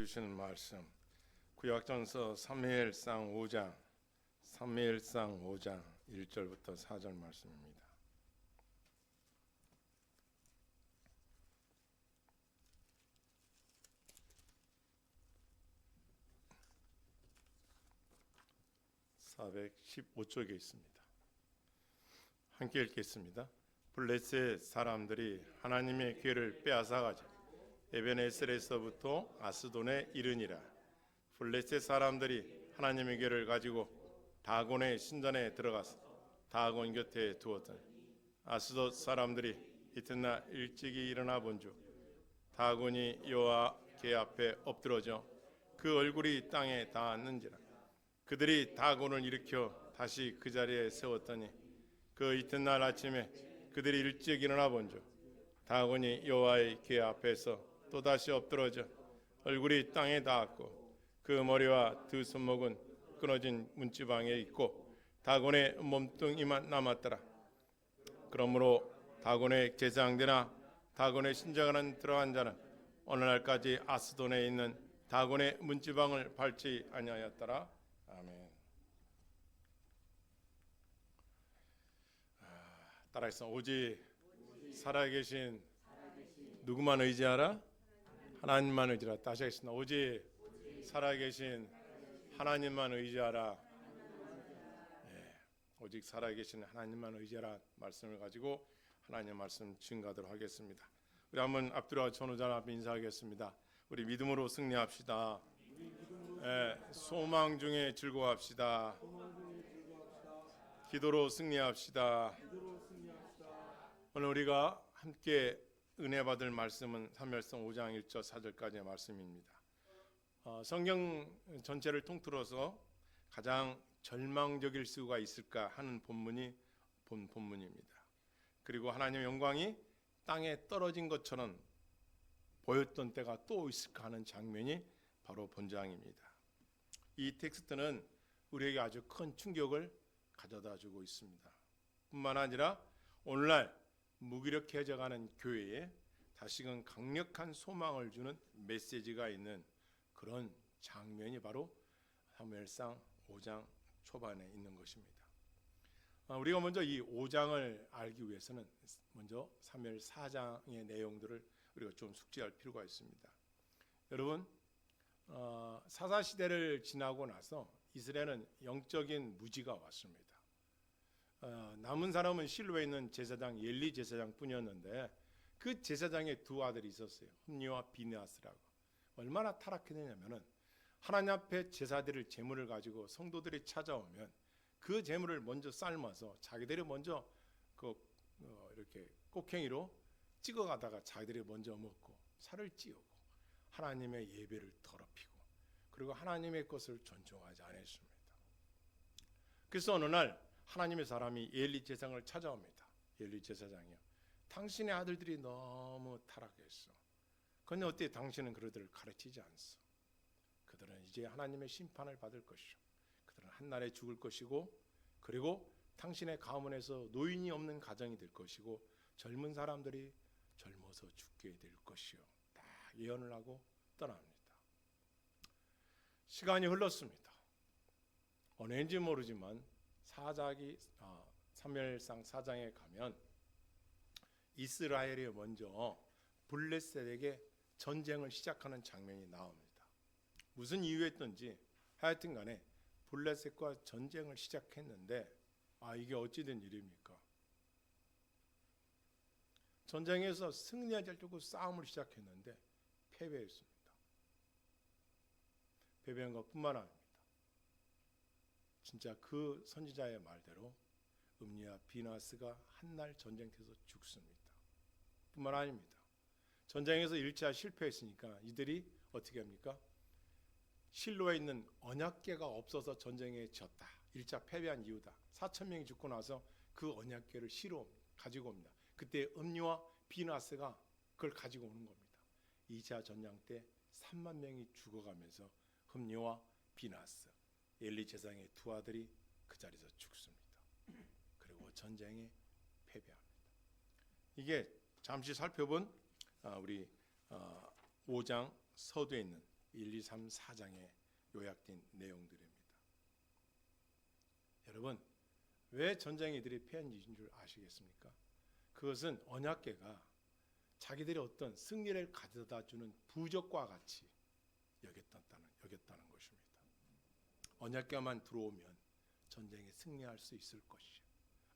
주시는 말씀 구약전서 사무엘상 5장 1절부터 4절 말씀입니다. (415쪽에) 있습니다. 함께 읽겠습니다. 블레셋 사람들이 하나님의 궤를 빼앗아가지고 에베네셀에서부터 아스돈에 이르니라. 블레셋 사람들이 하나님의 궤를 가지고 다곤의 신전에 들어가서 다곤 곁에 두었더니 아스돗 사람들이 이튿날 일찍이 일어나 본즉 다곤이 여호와 궤 앞에 엎드러져 그 얼굴이 땅에 닿았는지라. 그들이 다곤을 일으켜 다시 그 자리에 세웠더니 그 이튿날 아침에 그들이 일찍 일어나 본즉 다곤이 여호와의 궤 앞에서 또다시 엎드러져 얼굴이 땅에 닿았고 그 머리와 두 손목은 끊어진 문지방에 있고 다곤의 몸뚱이만 남았더라. 그러므로 다곤의 제사장들이나 다곤의 신전에 들어간 자는 오늘날까지 아스돈에 있는 다곤의 문지방을 밟지 아니하였더라. 아멘. 따라해서 오직 살아계신 누구만 의지하라? 하나님만 의지하라. 다시 하겠습니다. 오직 살아계신 하나님만 의지하라. 네, 오직 살아계신 하나님만 의지하라 말씀을 가지고 하나님의 말씀 증거하도록 하겠습니다. 우리 한번 앞뒤로 전우자 앞에 인사하겠습니다. 우리 믿음으로 승리합시다. 소망 중에 즐거워합시다. 기도로 승리합시다. 오늘 우리가 함께 은혜 받을 말씀은 사무엘상 5장 1절 4절까지의 말씀입니다. 성경 전체를 통틀어서 가장 절망적일 수가 있을까 하는 본문입니다. 그리고 하나님의 영광이 땅에 떨어진 것처럼 보였던 때가 또 있을까 하는 장면이 바로 본장입니다. 이 텍스트는 우리에게 아주 큰 충격을 가져다 주고 있습니다. 뿐만 아니라 오늘날 무기력해져가는 교회에 다시금 강력한 소망을 주는 메시지가 있는 그런 장면이 바로 사무엘상 5장 초반에 있는 것입니다. 우리가 먼저 이 5장을 알기 위해서는 먼저 사무엘 4장의 내용들을 우리가 좀 숙지할 필요가 있습니다. 여러분, 사사시대를 지나고 나서 이스라엘은 영적인 무지가 왔습니다. 남은 사람은 실로에 있는 제사장 엘리 제사장 뿐이었는데 그 제사장의 두 아들이 있었어요. 흠니와 비느하스라고. 얼마나 타락했느냐면은 하나님 앞에 제사드릴 제물을 가지고 성도들이 찾아오면 그 제물을 먼저 삶아서 자기들이 먼저 이렇게 꼭행이로 찍어가다가 자기들이 먼저 먹고 살을 찌우고 하나님의 예배를 더럽히고 그리고 하나님의 것을 존중하지 않았습니다. 그래서 어느 날 하나님의 사람이 엘리 제사장을 찾아옵니다. 엘리 제사장이요. 당신의 아들들이 너무 타락했어. 그런데 어때 당신은 그들을 가르치지 않소. 그들은 이제 하나님의 심판을 받을 것이요. 그들은 한날에 죽을 것이고 그리고 당신의 가문에서 노인이 없는 가정이 될 것이고 젊은 사람들이 젊어서 죽게 될 것이요. 딱 예언을 하고 떠납니다. 시간이 흘렀습니다. 어느 해인지 모르지만 사무엘상 4장에 가면 이스라엘이 먼저 블레셋에게 전쟁을 시작하는 장면이 나옵니다. 무슨 이유였든지 하여튼 간에 블레셋과 전쟁을 시작했는데 이게 어찌된 일입니까? 전쟁에서 승리하려고 싸움을 시작했는데 패배했습니다. 패배한 것뿐만 아닙니다. 진짜 그 선지자의 말대로 흠니와 비느하스가 한날 전쟁터에서 죽습니다. 뿐만 아닙니다. 전쟁에서 1차 실패했으니까 이들이 어떻게 합니까? 실로에 있는 언약궤가 없어서 전쟁에 졌다. 1차 패배한 이유다. 4,000명이 죽고 나서 그 언약궤를 실어 가지고 옵니다. 그때 흠니와 비느하스가 그걸 가지고 오는 겁니다. 2차 전쟁 때 3만 명이 죽어가면서 흠니와 비느하스 엘리 제사장의 두 아들이 그 자리에서 죽습니다. 그리고 전쟁에 패배합니다. 이게 잠시 살펴본 우리 5장 서두에 있는 1, 2, 3, 4장에 요약된 내용들입니다. 여러분, 왜 전쟁에 이들이 패한인 줄 아시겠습니까? 그것은 언약궤가 자기들이 어떤 승리를 가져다 주는 부적과 같이 여겼다는 것입니다. 언약궤만 들어오면 전쟁에 승리할 수 있을 것이죠.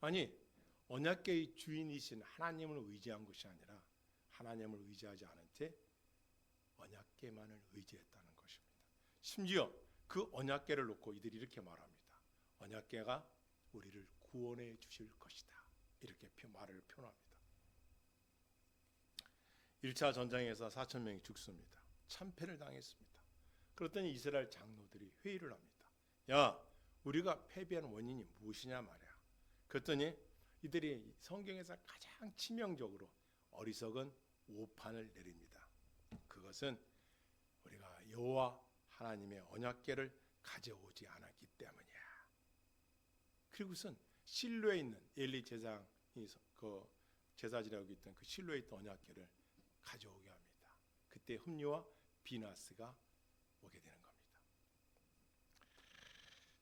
아니, 언약궤의 주인이신 하나님을 의지한 것이 아니라 하나님을 의지하지 않은 채 언약궤만을 의지했다는 것입니다. 심지어 그 언약궤를 놓고 이들이 이렇게 말합니다. 언약궤가 우리를 구원해 주실 것이다. 이렇게 말을 표현합니다. 1차 전쟁에서 4,000명이 죽습니다. 참패를 당했습니다. 그랬더니 이스라엘 장로들이 회의를 합니다. 야, 우리가 패배한 원인이 무엇이냐 말이야. 그랬더니 이들이 성경에서 가장 치명적으로 어리석은 오판을 내립니다. 그것은 우리가 여호와 하나님의 언약궤를 가져오지 않았기 때문이야. 그리고선 실로에 있는 엘리 제사장이 그 제사지라고 있던 그 실로에 있던 언약궤를 가져오게 합니다. 그때 흠리와 비나스가 오게 되는 겁니다.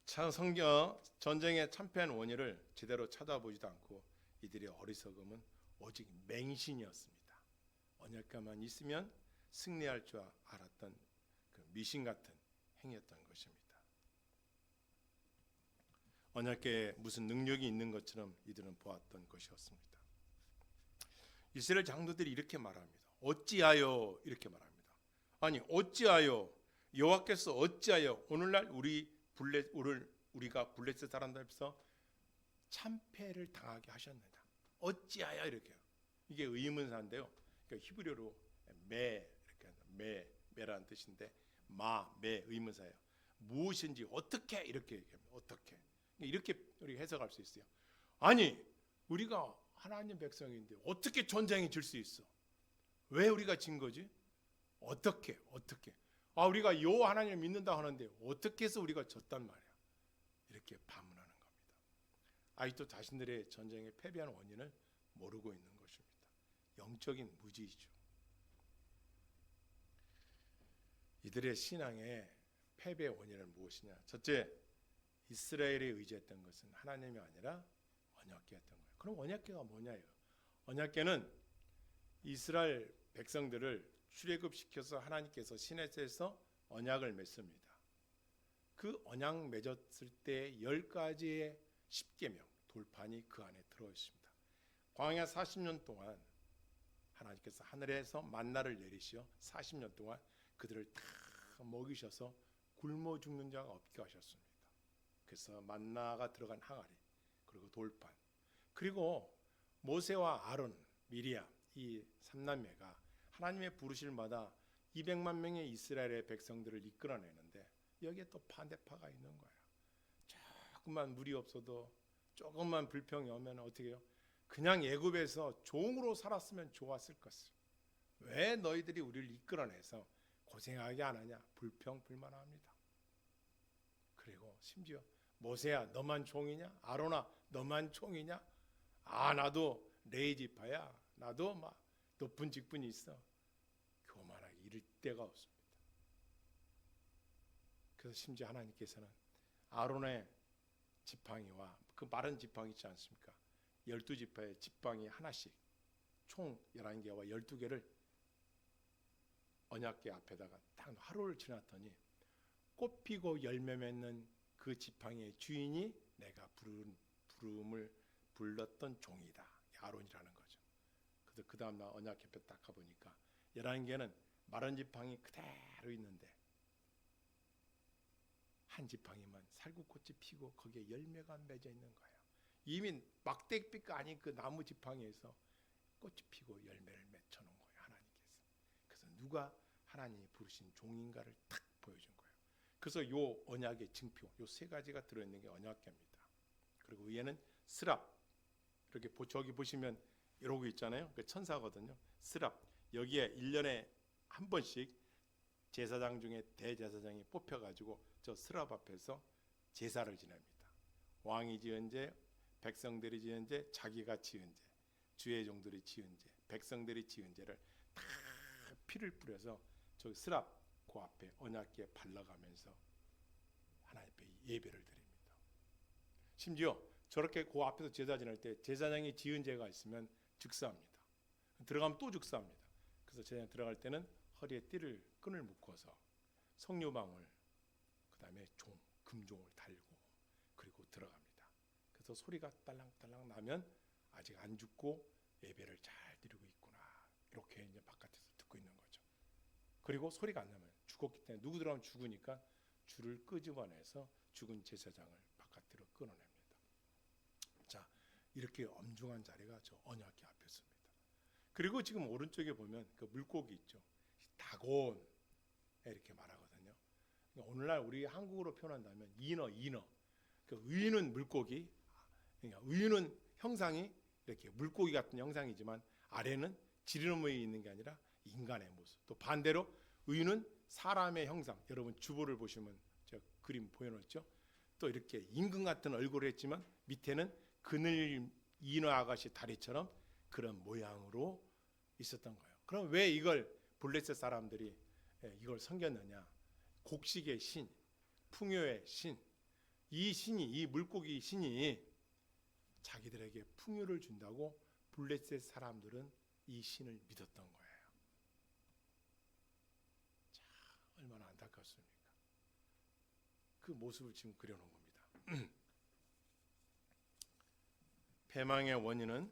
참 성경 전쟁에 참패한 원인을 제대로 찾아보지도 않고 이들의 어리석음은 오직 맹신이었습니다. 언약궤만 있으면 승리할 줄 알았던 그 미신 같은 행위였던 것입니다. 언약궤에 무슨 능력이 있는 것처럼 이들은 보았던 것이었습니다. 이스라엘 장로들이 이렇게 말합니다. 어찌하여 이렇게 말합니다. 아니 어찌하여 여호와께서 어찌하여 오늘날 우리가 블레셋 사람들 앞에서 참패를 당하게 하셨느냐. 어찌하여 이렇게요. 이게 의문사인데요. 그러니까 히브리어로 매라는 뜻인데 매 의문사예요. 무엇인지 어떻게 이렇게 얘기합니다. 어떻게 이렇게 우리가 해석할 수 있어요. 아니 우리가 하나님 백성인데 어떻게 전쟁에 질 수 있어? 왜 우리가 진 거지? 어떻게? 우리가 여호와 하나님을 믿는다 하는데 어떻게 해서 우리가 졌단 말이야? 이렇게 반문하는 겁니다. 아직도 자신들의 전쟁에 패배한 원인을 모르고 있는 것입니다. 영적인 무지이죠. 이들의 신앙의 패배의 원인은 무엇이냐? 첫째, 이스라엘에 의지했던 것은 하나님이 아니라 언약궤였던 거예요. 그럼 언약궤가 뭐냐요? 언약궤는 이스라엘 백성들을 출애굽시켜서 하나님께서 시내에서 언약을 맺습니다. 그 언약 맺었을 때 10가지의 십계명 돌판이 그 안에 들어 있습니다. 광야 40년 동안 하나님께서 하늘에서 만나를 내리시어 40년 동안 그들을 다 먹이셔서 굶어 죽는 자가 없게 하셨습니다. 그래서 만나가 들어간 항아리 그리고 돌판 그리고 모세와 아론, 미리암 이 3남매가 하나님의 부르실마다 200만 명의 이스라엘의 백성들을 이끌어내는데 여기에 또 반대파가 있는 거예요. 조금만 물이 없어도 조금만 불평이 오면 어떻게 해요? 그냥 애굽에서 종으로 살았으면 좋았을 것을 왜 너희들이 우리를 이끌어내서 고생하게 안 하냐? 불평 불만합니다. 그리고 심지어 모세야 너만 종이냐? 아론아 너만 종이냐? 나도 레위 지파야. 나도 막 높은 직분이 있어. 교만하게 이를 데가 없습니다. 그래서 심지어 하나님께서는 아론의 지팡이와 그 마른 지팡이 있지 않습니까? 12지파의 지팡이 하나씩 총 11개와 12개를 언약궤 앞에다가 딱 하루를 지났더니 꽃피고 열매 맺는 그 지팡이의 주인이 내가 부름을 불렀던 종이다. 아론이라는 거죠. 그래서 그 다음날 언약궤 앞에 딱 가보니까 11개는 마른 지팡이 그대로 있는데 한 지팡이만 살구꽃이 피고 거기에 열매가 맺어 있는 거예요. 이미 막대기가 아닌 그 나무 지팡이에서 꽃이 피고 열매를 맺혀놓은 거예요. 하나님께서. 그래서 누가 하나님이 부르신 종인가를 탁 보여준 거예요. 그래서 요 언약의 증표, 요 세 가지가 들어있는 게 언약궤입니다. 그리고 위에는 스랍, 이렇게 저기 보시면 이러고 있잖아요. 그 천사거든요. 스랍, 여기에 1년에 한 번씩 제사장 중에 대제사장이 뽑혀가지고 저 스랍 앞에서 제사를 지냅니다. 왕이 지은 죄, 백성들이 지은 죄, 자기가 지은 죄, 주의 종들이 지은 죄, 백성들이 지은 죄를 다 피를 뿌려서 저 스랍 그 앞에 언약궤 발라가면서 하나님 앞에 예배를 드립니다. 심지어 저렇게 그 앞에서 제사 지낼 때 제사장이 지은 죄가 있으면 즉사합니다. 들어가면 또 즉사합니다. 그래서 제사장 들어갈 때는 허리에 끈을 묶어서 석류방울, 그 다음에 금종을 달고 그리고 들어갑니다. 그래서 소리가 딸랑딸랑 나면 아직 안 죽고 예배를 잘 드리고 있구나, 이렇게 이제 바깥에서 듣고 있는 거죠. 그리고 소리가 안 나면 죽었기 때문에 누구 들어가면 죽으니까 줄을 끄집어내서 죽은 제사장을 바깥으로 끊어냅니다. 자, 이렇게 엄중한 자리가 저 언약궤 앞에 있습니다. 그리고 지금 오른쪽에 보면 그 물고기 있죠. 다곤 이렇게 말하거든요. 그러니까 오늘날 우리 한국어로 표현한다면 인어. 그 의는 물고기, 그러니까 의는 형상이 이렇게 물고기 같은 형상이지만 아래는 지느러미 있는 게 아니라 인간의 모습. 또 반대로 의는 사람의 형상. 여러분 주보를 보시면 제가 그림 보여놓았죠. 또 이렇게 임금 같은 얼굴을 했지만 밑에는 그늘 인어 아가씨 다리처럼 그런 모양으로 있었던 거예요. 그럼 왜 이걸 블레셋 사람들이 이걸 섬겼느냐? 곡식의 신, 풍요의 신, 이 물고기 신이 자기들에게 풍요를 준다고 블레셋 사람들은 이 신을 믿었던 거예요. 자, 얼마나 안타깝습니까? 그 모습을 지금 그려놓은 겁니다. 패망의 원인은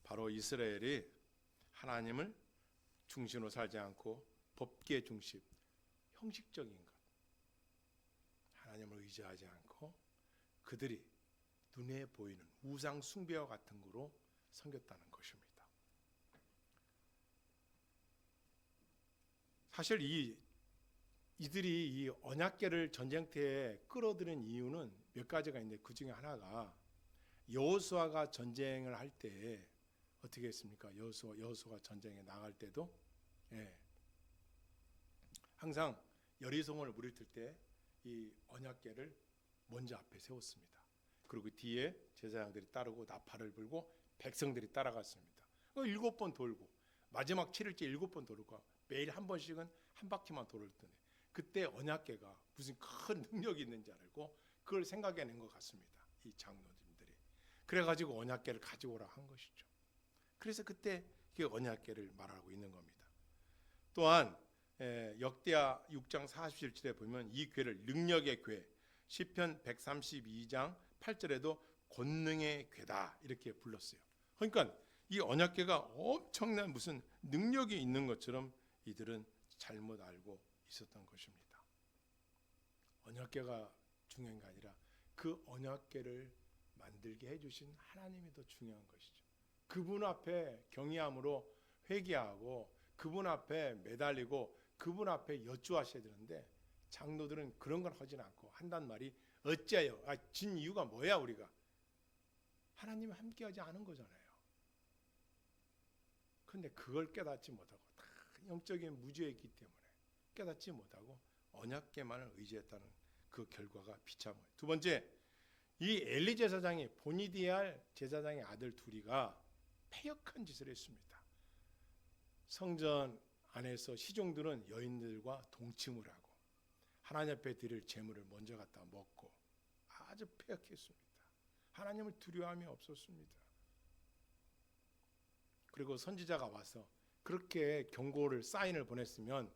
바로 이스라엘이 하나님을 중심으로 살지 않고 법계 중심, 형식적인 것, 하나님을 의지하지 않고 그들이 눈에 보이는 우상 숭배와 같은 거로 섬겼다는 것입니다. 사실 이들이 이 언약궤를 전쟁터에 끌어들인 이유는 몇 가지가 있는데 그 중에 하나가 여호수아가 전쟁을 할 때 어떻게 했습니까? 여호수아가 전쟁에 나갈 때도 항상 여리송을 무리칠 때 이 언약궤를 먼저 앞에 세웠습니다. 그리고 뒤에 제사장들이 따르고 나팔을 불고 백성들이 따라갔습니다. 7번 돌고 마지막 7일째 7번 돌고 매일 한 번씩은 한 바퀴만 돌을 텐데 그때 언약궤가 무슨 큰 능력이 있는지 알고 그걸 생각해낸 것 같습니다. 이 장로님들이. 그래가지고 언약궤를 가져오라 한 것이죠. 그래서 그때 그 언약궤를 말하고 있는 겁니다. 또한 역대하 6장 47절에 보면 이 궤를 능력의 궤, 시편 132장 8절에도 권능의 궤다 이렇게 불렀어요. 그러니까 이 언약궤가 엄청난 무슨 능력이 있는 것처럼 이들은 잘못 알고 있었던 것입니다. 언약궤가 중요한 게 아니라 그 언약궤를 만들게 해주신 하나님이 더 중요한 것이죠. 그분 앞에 경외함으로 회개하고 그분 앞에 매달리고 그분 앞에 여쭈하셔야 되는데 장로들은 그런 걸 하진 않고 한단 말이 어째요? 진 이유가 뭐야 우리가? 하나님이 함께하지 않은 거잖아요. 그런데 그걸 깨닫지 못하고 다 영적인 무지에 있기 때문에 깨닫지 못하고 언약궤만을 의지했다는 그 결과가 비참해요. 두 번째, 이 엘리 제사장이 보니디알 제사장의 아들 둘이가 패역한 짓을 했습니다. 성전 안에서 시종들은 여인들과 동침을 하고 하나님 앞에 드릴 제물을 먼저 갖다 먹고 아주 패역했습니다. 하나님을 두려움이 없었습니다. 그리고 선지자가 와서 그렇게 경고를 사인을 보냈으면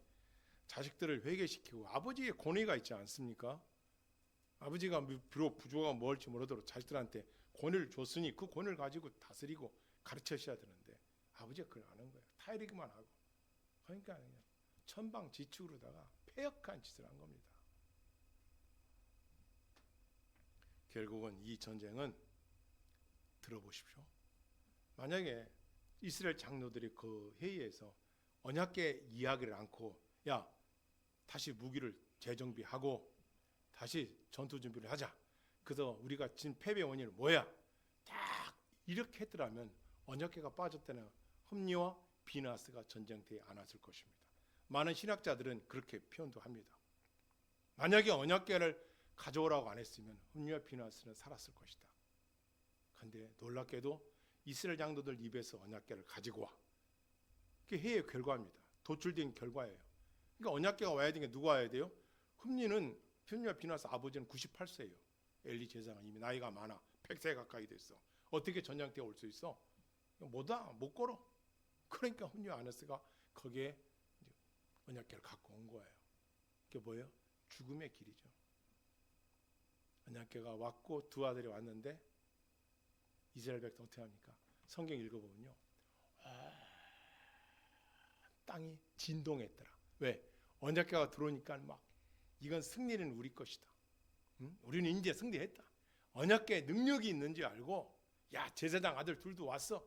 자식들을 회개시키고 아버지의 권위가 있지 않습니까? 아버지가 비록 부조가 뭘지 모르도록 자식들한테 권위를 줬으니 그 권위를 가지고 다스리고 가르쳐셔야 되는데 아버지가 그걸 안 한 거예요. 타이르기만 하고. 그러니까 그냥 천방지축으로다가 패역한 짓을 한 겁니다. 결국은 이 전쟁은 들어보십시오. 만약에 이스라엘 장로들이 그 회의에서 언약궤 이야기를 않고 야 다시 무기를 재정비하고 다시 전투 준비를 하자. 그래서 우리가 진 패배 원인은 뭐야? 딱 이렇게 했더라면 언약궤가 빠졌다는 흠리와 비나스가 전쟁터에 안 왔을 것입니다. 많은 신학자들은 그렇게 표현도 합니다. 만약에 언약궤를 가져오라고 안 했으면 흠리와 비나스는 살았을 것이다. 그런데 놀랍게도 이스라엘 장로들 입에서 언약궤를 가지고 와. 그게 회의 결과입니다. 도출된 결과예요. 그러니까 언약궤가 와야 되니까 누가 와야 돼요? 흠리와 비나스 아버지는 98세예요. 엘리 제사장은 이미 나이가 많아. 100세 가까이 됐어. 어떻게 전쟁 때 올 수 있어? 못 걸어. 그러니까 흠리와 아나스가 거기에 언약궤를 갖고 온 거예요. 그게 뭐예요? 죽음의 길이죠. 언약궤가 왔고 두 아들이 왔는데 이스라엘 백성 어떻게 합니까? 성경 읽어보면요, 땅이 진동했더라. 왜? 언약궤가 들어오니까 막 이건 승리는 우리 것이다. 응? 우리는 이제 승리했다. 언약궤에 능력이 있는지 알고, 야, 제사장 아들 둘도 왔어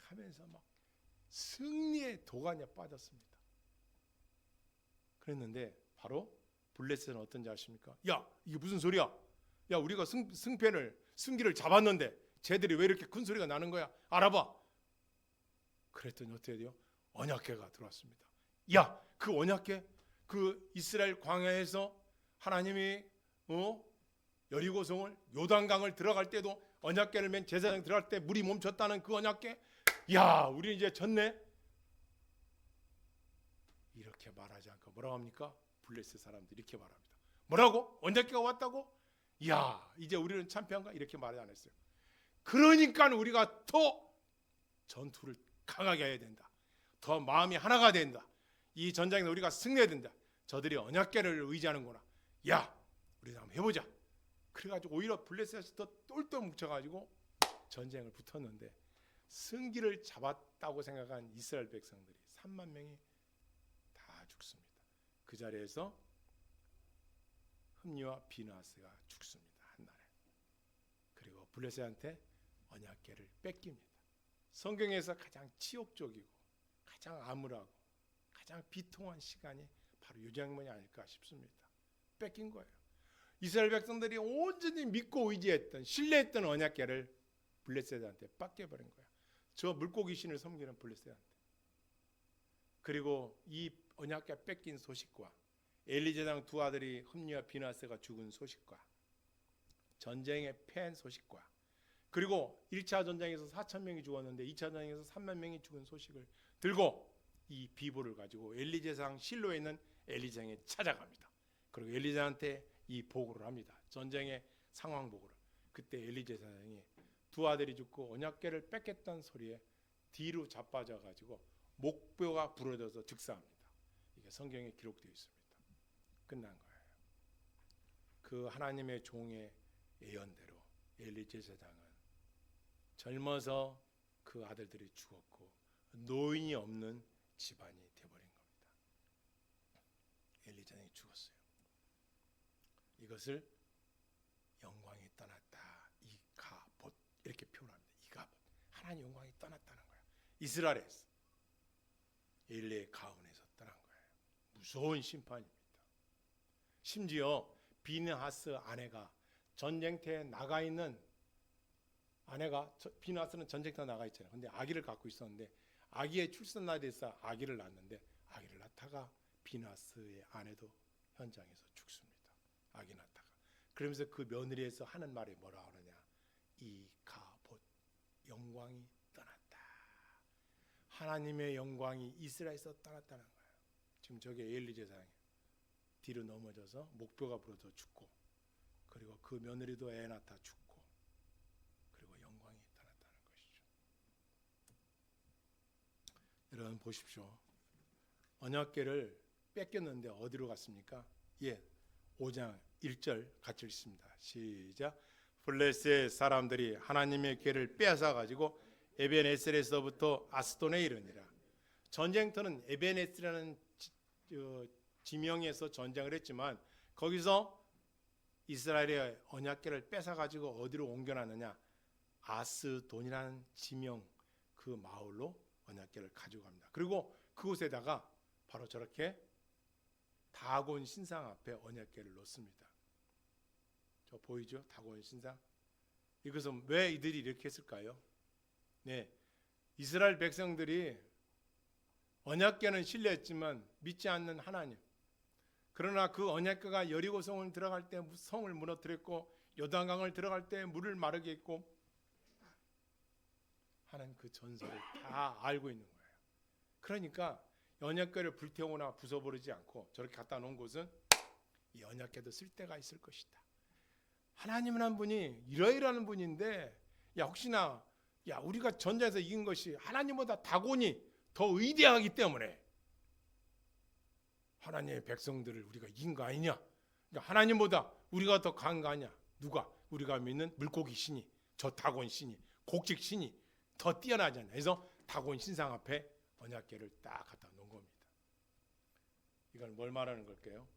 하면서 막 승리의 도가니에 빠졌습니다. 그랬는데 바로 블레셋은 어떤지 아십니까? 야, 이게 무슨 소리야? 야, 우리가 승기를 잡았는데 쟤들이 왜 이렇게 큰 소리가 나는 거야? 알아봐. 그랬더니 어떻게 돼요? 언약궤가 들어왔습니다. 야, 그 언약궤, 그 이스라엘 광야에서 하나님이 여리고성을, 요단강을 들어갈 때도 언약궤를 맨 제사장 들어갈 때 물이 멈췄다는 그 언약궤, 야, 우리 이제 졌네. 이렇게 말하지 않고 뭐라고 합니까? 블레셋 사람들이 이렇게 말합니다. 뭐라고? 언약궤가 왔다고? 야, 이제 우리는 참패한가? 이렇게 말하지 않았어요. 그러니까 우리가 더 전투를 강하게 해야 된다. 더 마음이 하나가 된다. 이 전장에서 우리가 승리해야 된다. 저들이 언약궤를 의지하는구나. 야, 우리도 한번 해보자. 그래가지고 오히려 블레셋이 더 똘똘 뭉쳐가지고 전쟁을 붙었는데, 승기를 잡았다고 생각한 이스라엘 백성들이 3만 명이 다 죽습니다. 그 자리에서 흠리와 비나스가 죽습니다. 한날에. 그리고 블레셋한테 언약궤를 뺏깁니다. 성경에서 가장 치욕적이고 가장 암울하고 가장 비통한 시간이 바로 이 장면이 아닐까 싶습니다. 뺏긴 거예요. 이스라엘 백성들이 온전히 믿고 의지했던, 신뢰했던 언약궤를 블레셋한테 뺏겨버린 거예요. 저 물고기 신을 섬기는 블레셋한테. 그리고 이 언약궤 뺏긴 소식과 엘리 제사장 두 아들이 흠리와 비나스가 죽은 소식과 전쟁에 패한 소식과, 그리고 1차 전쟁에서 4천 명이 죽었는데 2차 전쟁에서 3만 명이 죽은 소식을 들고 이 비보를 가지고 엘리 제사장 실로에 있는 엘리 제사장에 찾아갑니다. 그리고 엘리 제사장한테 이 보고를 합니다. 전쟁의 상황 보고를. 그때 엘리 제사장이 두 아들이 죽고 언약궤를 뺏겼다는 소리에 뒤로 자빠져 가지고 목뼈가 부러져서 즉사합니다. 이게 성경에 기록되어 있습니다. 끝난 거예요. 그 하나님의 종의 예언대로 엘리 제사장은 젊어서 그 아들들이 죽었고 노인이 없는 집안이 되어버린 겁니다. 엘리 제사장이 죽었어요. 이것을 영광이 떠났다, 이가봇, 이렇게 표현합니다. 이가봇, 하나님 영광이 떠났다는 거예요. 이스라엘에서, 엘리의 가운에서 떠난 거예요. 무서운 심판입니다. 심지어 비느하스 아내가 전쟁터에 나가 있는 아내가, 비느하스는 전쟁터에 나가 있잖아요. 근데 아기를 갖고 있었는데 아기의 출산 날이 돼서 아기를 낳았는데 아기를 낳다가 비느하스의 아내도 현장에서 죽습니다. 아기 낳다가. 그러면서 그 며느리에서 하는 말이 뭐라 하느냐? 이가봇, 영광이 떠났다. 하나님의 영광이 이스라엘에서 떠났다는 거예요. 지금 저게 엘리 제사장이에요. 뒤로 넘어져서 목뼈가 부러져 죽고, 그리고 그 며느리도 애 낳다 죽고, 그리고 영광이 떠났다는 것이죠. 여러분 보십시오. 언약궤를 뺏겼는데 어디로 갔습니까? 5장 1절 같이 읽습니다. 시작. 블레셋 사람들이 하나님의 궤를 빼앗아 가지고 에벤에셀에서부터 아스돈에 이르니라. 전쟁터는 에벤에셀이라는 지명에서 전쟁을 했지만 거기서 이스라엘의 언약궤를 뺏어 가지고 어디로 옮겨놨느냐? 아스돈이라는 지명, 그 마을로 언약궤를 가지고 갑니다. 그리고 그곳에다가 바로 저렇게 다곤 신상 앞에 언약궤를 놓습니다. 저 보이죠? 다곤 신상. 이것은 왜 이들이 이렇게 했을까요? 네, 이스라엘 백성들이 언약궤는 신뢰했지만 믿지 않는 하나님. 그러나 그 언약궤가 여리고성을 들어갈 때 성을 무너뜨렸고 요단강을 들어갈 때 물을 마르게 했고 하는 그 전설을 다 알고 있는 거예요. 그러니까 언약궤를 불태우거나 부숴버리지 않고 저렇게 갖다 놓은 곳은 이 언약궤도 쓸 때가 있을 것이다. 하나님은 한 분이 이러이러한 분인데, 야 혹시나 야 우리가 전쟁에서 이긴 것이 하나님보다 다곤이 더 위대하기 때문에 하나님의 백성들을 우리가 이긴 거 아니냐? 그러니까 하나님보다 우리가 더 강한 거 아니냐? 누가? 우리가 믿는 물고기 신이, 저 다곤 신이, 곡식 신이 더 뛰어나지 않냐? 그래서 다곤 신상 앞에 언약궤를 딱 갖다 놓은 겁니다. 이건 뭘 말하는 걸까요?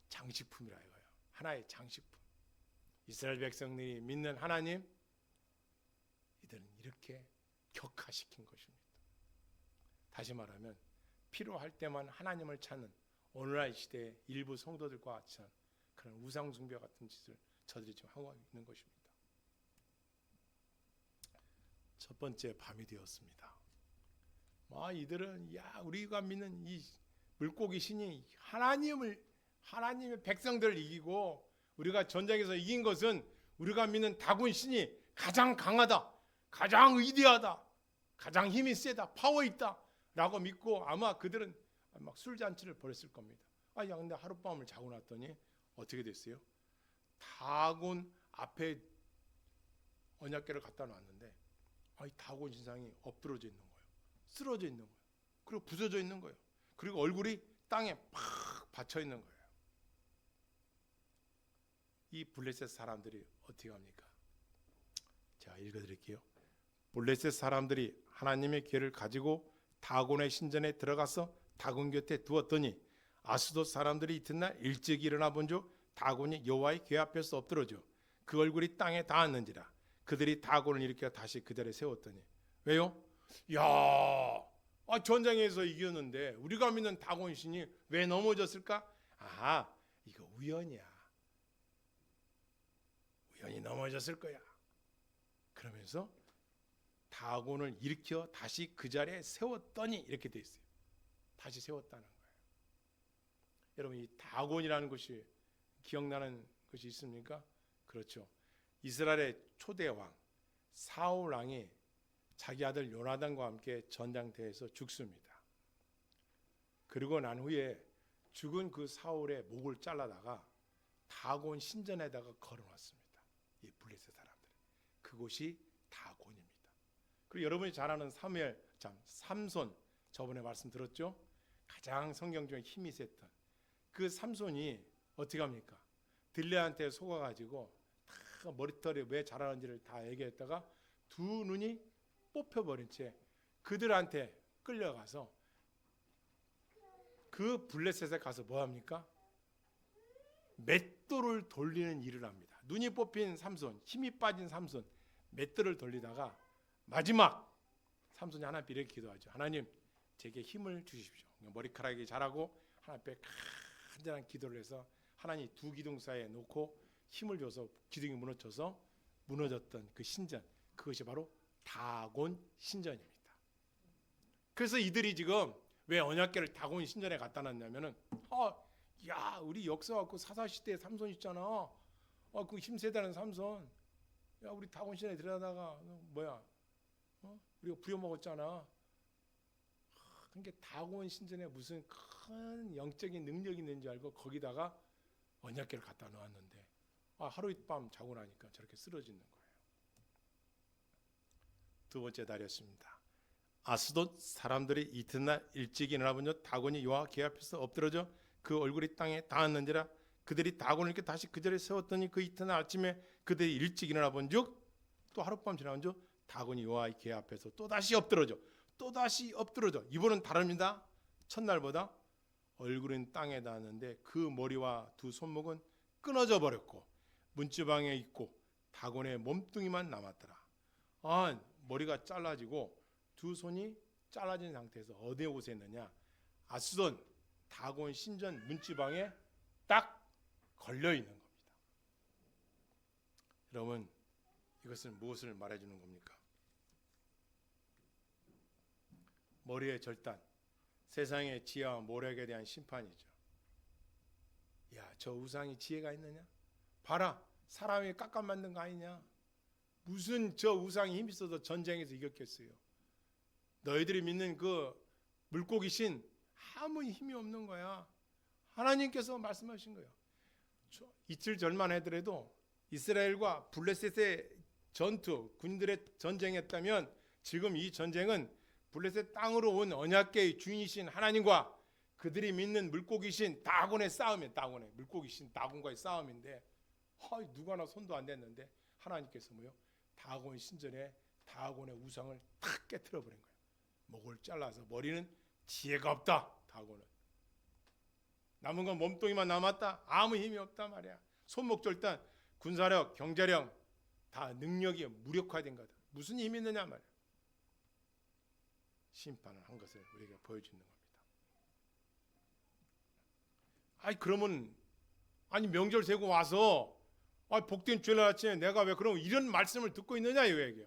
장식품이라 이거예요. 하나의 장식품. 이스라엘 백성들이 믿는 하나님, 이들은 이렇게 격화시킨 것입니다. 다시 말하면 필요할 때만 하나님을 찾는 오늘날 시대의 일부 성도들과 같이 그런 우상 숭배 같은 짓을 저들이 지금 하고 있는 것입니다. 첫 번째, 밤이 되었습니다. 이들은 우리가 믿는 이 물고기 신이 하나님의 백성들을 이기고, 우리가 전쟁에서 이긴 것은 우리가 믿는 다곤 신이 가장 강하다, 가장 위대하다, 가장 힘이 세다, 파워 있다 라고 믿고 아마 그들은 막 술잔치를 벌였을 겁니다. 근데 하룻밤을 자고 났더니 어떻게 됐어요? 다곤 앞에 언약궤를 갖다 놨는데 이 다곤 신상이 엎드러져 있는 거예요. 쓰러져 있는 거예요. 그리고 부서져 있는 거예요. 그리고 얼굴이 땅에 팍 받쳐 있는 거예요. 이 블레셋 사람들이 어떻게 합니까? 제가 읽어드릴게요. 블레셋 사람들이 하나님의 궤를 가지고 다곤의 신전에 들어가서 다곤 곁에 두었더니 아스돗 사람들이 이튿날 일찍 일어나 본즉 다곤이 여호와의 궤 앞에서 엎드러져 그 얼굴이 땅에 닿았는지라. 그들이 다곤을 일으켜 다시 그 자리에 세웠더니, 왜요? 전쟁에서 이겼는데 우리가 믿는 다곤 신이 왜 넘어졌을까? 이거 우연이야. 우연히 넘어졌을 거야. 그러면서 다곤을 일으켜 다시 그 자리에 세웠더니 이렇게 돼 있어요. 다시 세웠다는 거예요. 여러분, 이 다곤이라는 것이 기억나는 것이 있습니까? 그렇죠. 이스라엘의 초대 왕 사울 왕이 자기 아들 요나단과 함께 전장터에서 죽습니다. 그리고 난 후에 죽은 그 사울의 목을 잘라다가 다곤 신전에다가 걸어놨습니다. 이 블레셋 사람들. 그곳이 다곤입니다. 그리고 여러분이 잘 아는 삼손, 저번에 말씀 들었죠? 가장 성경 중에 힘이 셌던 그 삼손이 어떻게 합니까? 들레한테 속아가지고 다 머리털이 왜 자라는지를 다 얘기했다가 두 눈이 뽑혀버린 채 그들한테 끌려가서 그 블레셋에 가서 뭐 합니까? 맷돌을 돌리는 일을 합니다. 눈이 뽑힌 삼손, 힘이 빠진 삼손, 맷돌을 돌리다가 마지막 삼손이 하나님 이렇게 기도하죠. 하나님, 제게 힘을 주십시오. 머리카락이 자라고 하나님 앞에 간절한 기도를 해서 하나님 두 기둥 사이에 놓고 힘을 줘서 기둥이 무너졌던 그 신전, 그것이 바로 다곤 신전입니다. 그래서 이들이 지금 왜 언약궤를 다곤 신전에 갖다 놨냐면은 우리 역사 갖고 사사시대에 삼손 있잖아. 그 힘세다는 삼손. 우리 다곤 신전에 들여다가 우리가 부려먹었잖아. 그러니까 다곤 신전에 무슨 큰 영적인 능력이 있는 줄 알고 거기다가 언약궤를 갖다 놓았는데 하룻밤 자고 나니까 저렇게 쓰러지는 거예요. 두 번째 날이었습니다. 아스돗 사람들이 이튿날 일찍 일어나 본즉 다곤이 여호와 궤 앞에서 엎드러져 그 얼굴이 땅에 닿았는지라. 그들이 다곤을 이렇게 다시 그 자리에 세웠더니 그 이튿날 아침에 그들이 일찍 일어나 본즉 또 하룻밤 지나 본즉 다곤이 여호와의 궤 앞에서 또다시 엎드러져. 이번은 다릅니다. 첫날보다 얼굴은 땅에 닿았는데 그 머리와 두 손목은 끊어져 버렸고 문지방에 있고 다곤의 몸뚱이만 남았더라. 머리가 잘라지고 두 손이 잘라진 상태에서 어디에 옷에 있느냐? 아스돗 다곤 신전 문지방에 딱 걸려 있는 겁니다. 여러분, 이것은 무엇을 말해주는 겁니까? 머리의 절단, 세상의 지혜와 모략에 대한 심판이죠. 저 우상이 지혜가 있느냐? 봐라, 사람이 깎아 만든 거 아니냐? 무슨 저 우상이 힘이 있어서 전쟁에서 이겼겠어요? 너희들이 믿는 그 물고기신 아무 힘이 없는 거야. 하나님께서 말씀하신 거예요. 이틀 전만 하더라도 이스라엘과 블레셋의 전투, 군들의 전쟁했다면 지금 이 전쟁은 블레셋 땅으로 온 언약궤의 주인이신 하나님과 그들이 믿는 물고기신 다곤의 싸움이에요. 다곤의 물고기신 다곤과의 싸움인데 누가 하나 손도 안 댔는데 하나님께서 뭐요? 다곤 신전에 다곤의 우상을 탁 깨트려 버린 거예요. 목을 잘라서 머리는 지혜가 없다. 다곤은 남은 건 몸뚱이만 남았다. 아무 힘이 없단 말이야. 손목절단, 군사력, 경제력 다 능력이 무력화된 거다. 무슨 힘이 있느냐 말이야. 심판을 한 것을 우리가 보여주는 겁니다. 그러면 명절 세고 와서 복된 주일 아침에 내가 왜 그럼 이런 말씀을 듣고 있느냐 이 얘기야.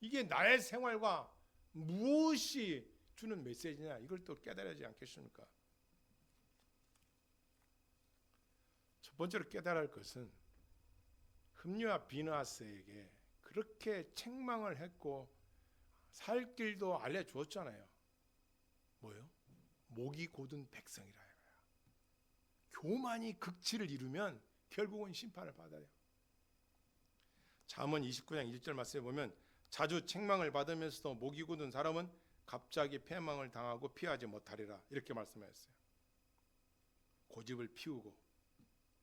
이게 나의 생활과 무엇이 주는 메시지냐 이걸 또 깨달아야지 않겠습니까? 첫 번째로 깨달아야 할 것은 흠리와 비느하스에게 그렇게 책망을 했고 살 길도 알려주었잖아요. 뭐요? 목이 곧은 백성이라. 교만이 극치를 이루면 결국은 심판을 받아요. 잠언 29장 1절 말씀에 보면 자주 책망을 받으면서도 목이 굳은 사람은 갑자기 패망을 당하고 피하지 못하리라 이렇게 말씀하셨어요. 고집을 피우고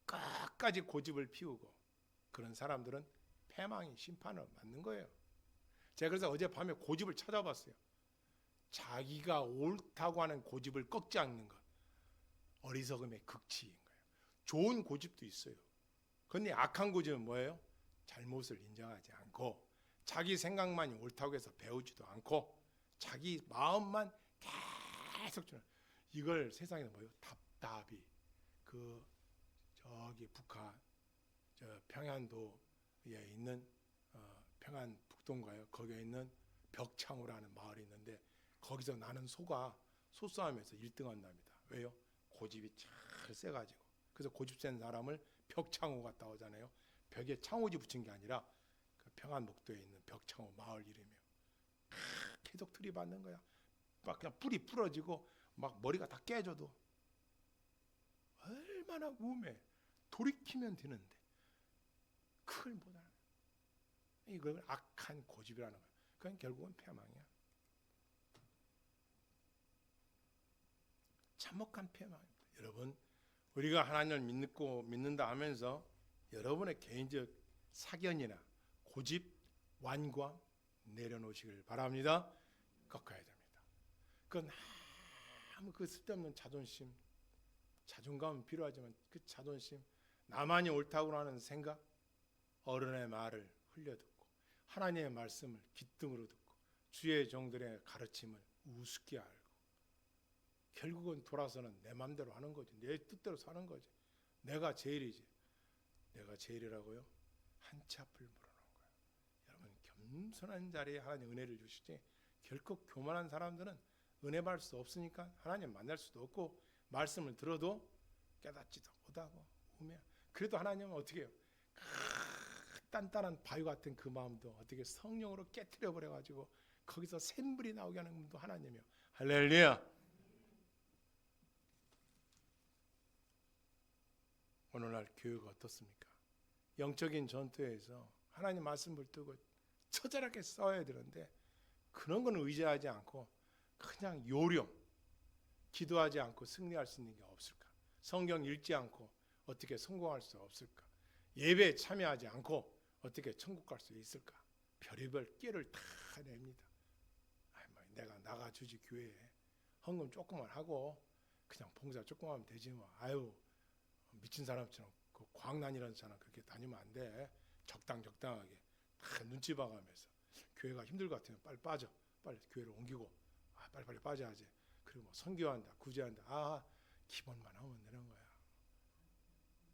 끝까지 고집을 피우고 그런 사람들은 패망이 심판을 받는 거예요. 제가 그래서 어젯밤에 고집을 찾아봤어요. 자기가 옳다고 하는 고집을 꺾지 않는 것, 어리석음의 극치인 거예요. 좋은 고집도 있어요. 그런데 악한 고집은 뭐예요? 잘못을 인정하지 않고 자기 생각만이 옳다고 해서 배우지도 않고 자기 마음만 계속 주는 이걸 세상에 뭐예요? 답답이 저기 북한 평안도에 있는 평안 북동가요. 거기에 있는 벽창호라는 마을이 있는데 거기서 나는 소가 소싸움에서 1등 한답니다. 왜요? 고집이 잘 세가지고. 그래서 고집 센 사람을 벽창호가 따오잖아요. 벽에 창호지 붙인 게 아니라 그 평안북도에 있는 벽창호 마을 이름이에요. 계속 들이받는 거야. 막 그냥 뿔이 부러지고 막 머리가 다 깨져도 얼마나 우매. 돌이키면 되는데 그걸 못하는 거야. 이걸 악한 고집이라는 거야. 그건 결국은 패망이야. 참혹한 패망입니다. 여러분, 우리가 하나님을 믿는다 하면서 여러분의 개인적 사견이나 고집, 완고함 내려놓으시길 바랍니다. 꺾어야 됩니다. 그건 아무 쓸데없는 자존심, 자존감은 필요하지만 그 자존심, 나만이 옳다고 하는 생각, 어른의 말을 흘려듣고 하나님의 말씀을 귓등으로 듣고 주의 종들의 가르침을 우습게 알고 결국은 돌아서는 내 맘대로 하는 거지. 내 뜻대로 사는 거지. 내가 제일이지. 내가 제일이라고요? 한치 앞을 물어놓은 거예요. 여러분 겸손한 자리에 하나님 은혜를 주시지 결코 교만한 사람들은 은혜 받을 수 없으니까 하나님 만날 수도 없고 말씀을 들어도 깨닫지도 못하고 우매. 그래도 하나님은 어떻게 해요? 단단한 바위 같은 그 마음도 어떻게 성령으로 깨트려 버려가지고 거기서 샘물이 나오게 하는 분도 하나님이요. 할렐루야. 오늘날 교회가 어떻습니까? 영적인 전투에서 하나님 말씀을 두고 처절하게 싸워야 되는데 그런 건 의지하지 않고 그냥 요령, 기도하지 않고 승리할 수 있는 게 없을까? 성경 읽지 않고 어떻게 성공할 수 없을까? 예배에 참여하지 않고 어떻게 천국 갈 수 있을까? 별의별 끼를 다 냅니다. 내가 나가주지 교회에 헌금 조금만 하고 그냥 봉사 조금 하면 되지 뭐. 미친 사람처럼 그 광난이라는 사람 그렇게 다니면 안 돼. 적당하게 다 눈치 봐가면서 교회가 힘들 것 같으면 빨리 빠져. 빨리 교회를 옮기고 빨리 빠져야지. 그리고 뭐 선교한다, 구제한다. 기본만 하면 되는 거야.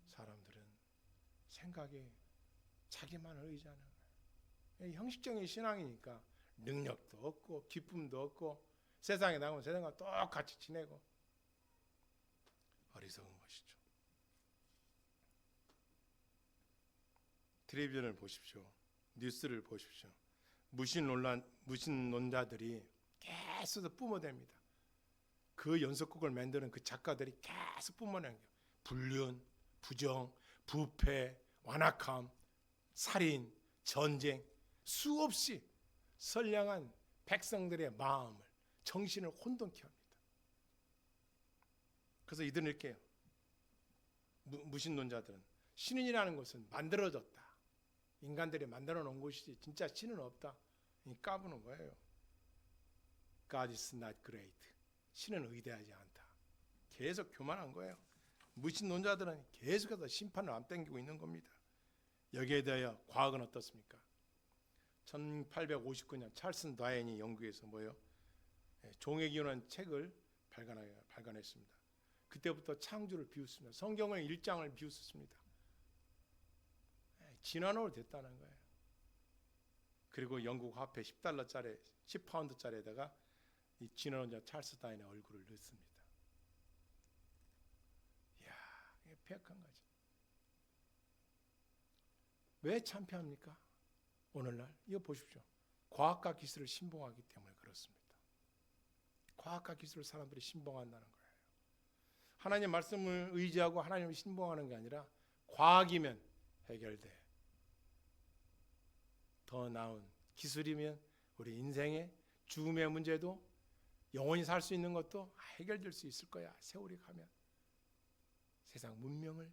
사람들은 생각이 자기만을 의지하는 거야. 형식적인 신앙이니까 능력도 없고 기쁨도 없고 세상에 나가면 세상과 똑같이 지내고 어리석은 것이죠. 텔레비전을 보십시오. 뉴스를 보십시오. 무신론자들이 계속 뿜어댑니다. 그 연속극을 만드는 그 작가들이 계속 뿜어내는 거예요. 불륜, 부정, 부패, 완악함, 살인, 전쟁, 수없이 선량한 백성들의 마음을, 정신을 혼돈케 합니다. 그래서 이들은 이렇게 해요. 무신론자들은 신이라는 것은 만들어졌다. 인간들이 만들어 놓은 것이지 진짜 신은 없다. 까부는 거예요. God is not great. 신은 의대하지 않다. 계속 교만한 거예요. 무신론자들은 계속해서 심판을 안 땡기고 있는 겁니다. 여기에 대하여 과학은 어떻습니까? 1859년 찰스 다윈이 영국에서 종의 기호라는 책을 발간했습니다. 그때부터 창조를 비웃습니다. 성경을 1장을 비웃습니다. 진화론으로 됐다는 거예요. 그리고 영국 화폐 10달러짜리, 10파운드짜리에다가 이 진화론자 찰스 다윈의 얼굴을 넣습니다. 이야, 이게 폐역한 거지. 왜 참패합니까? 오늘날 이거 보십시오. 과학과 기술을 신봉하기 때문에 그렇습니다. 과학과 기술을 사람들이 신봉한다는 거예요. 하나님 말씀을 의지하고 하나님을 신봉하는 게 아니라 과학이면 해결돼. 더 나은 기술이면 우리 인생의 죽음의 문제도 영원히 살 수 있는 것도 해결될 수 있을 거야. 세월이 가면. 세상 문명을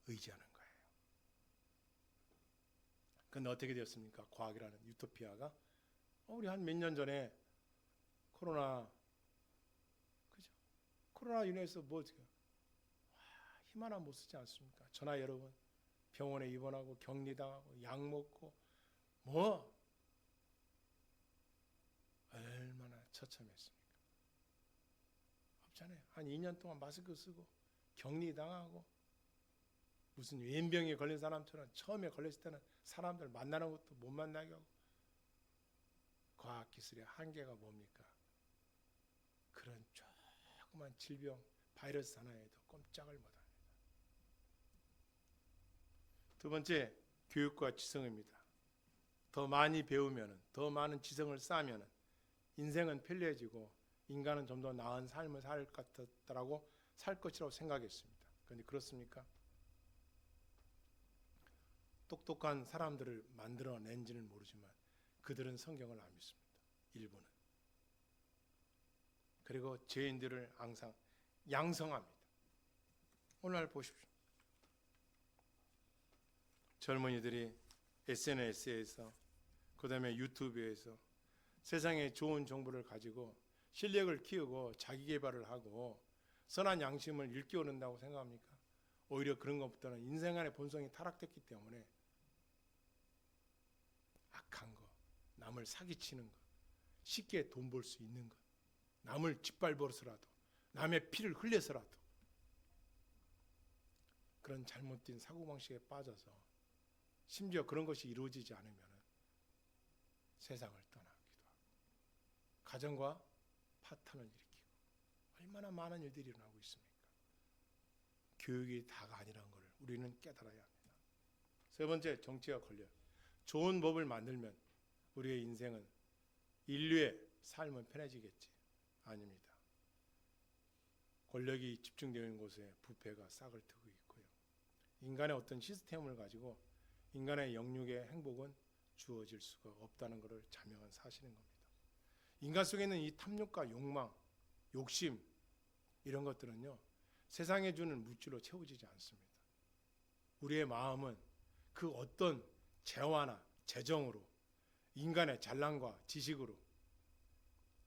의지하는 거예요. 그런데 어떻게 되었습니까? 과학이라는 유토피아가 우리 한 몇 년 전에 코로나 인해서 힘 하나 못 쓰지 않습니까? 저나 여러분 병원에 입원하고 격리당하고 약 먹고 얼마나 처참했습니까? 없잖아요. 한 2년 동안 마스크 쓰고 격리당하고 무슨 웬병에 걸린 사람처럼 처음에 걸렸을 때는 사람들 만나는 것도 못 만나게 하고. 과학기술의 한계가 뭡니까? 그런 조그만 질병, 바이러스 하나에도 꼼짝을 못합니다. 두 번째, 교육과 지성입니다. 더 많이 배우면, 더 많은 지성을 쌓으면 인생은 편리해지고 인간은 좀 더 나은 삶을 살 것이라고 생각했습니다. 그런데 그렇습니까? 똑똑한 사람들을 만들어낸지는 모르지만 그들은 성경을 안 믿습니다. 일부는. 그리고 죄인들을 항상 양성합니다. 오늘날 보십시오. 젊은이들이 SNS에서 그다음에 유튜브에서 세상에 좋은 정보를 가지고 실력을 키우고 자기 개발을 하고 선한 양심을 일깨워낸다고 생각합니까? 오히려 그런 것보다는 인생 안의 본성이 타락됐기 때문에 악한 거, 남을 사기치는 것, 쉽게 돈 벌 수 있는 것, 남을 짓밟아서라도 남의 피를 흘려서라도 그런 잘못된 사고방식에 빠져서 심지어 그런 것이 이루어지지 않으면 세상을 떠나기도 하고 가정과 파탄을 일으키고 얼마나 많은 일들이 일어나고 있습니까? 교육이 다가 아니라는 것을 우리는 깨달아야 합니다. 세 번째, 정치와 권력. 좋은 법을 만들면 우리의 인생은 인류의 삶은 편해지겠지? 아닙니다. 권력이 집중되어 있는 곳에 부패가 싹을 트고 있고요. 인간의 어떤 시스템을 가지고 인간의 영육의 행복은 주어질 수가 없다는 것을 자명한 사실인 겁니다. 인간 속에 있는 이 탐욕과 욕망, 욕심 이런 것들은요. 세상에 주는 물질로 채워지지 않습니다. 우리의 마음은 그 어떤 재화나 재정으로 인간의 잘난과 지식으로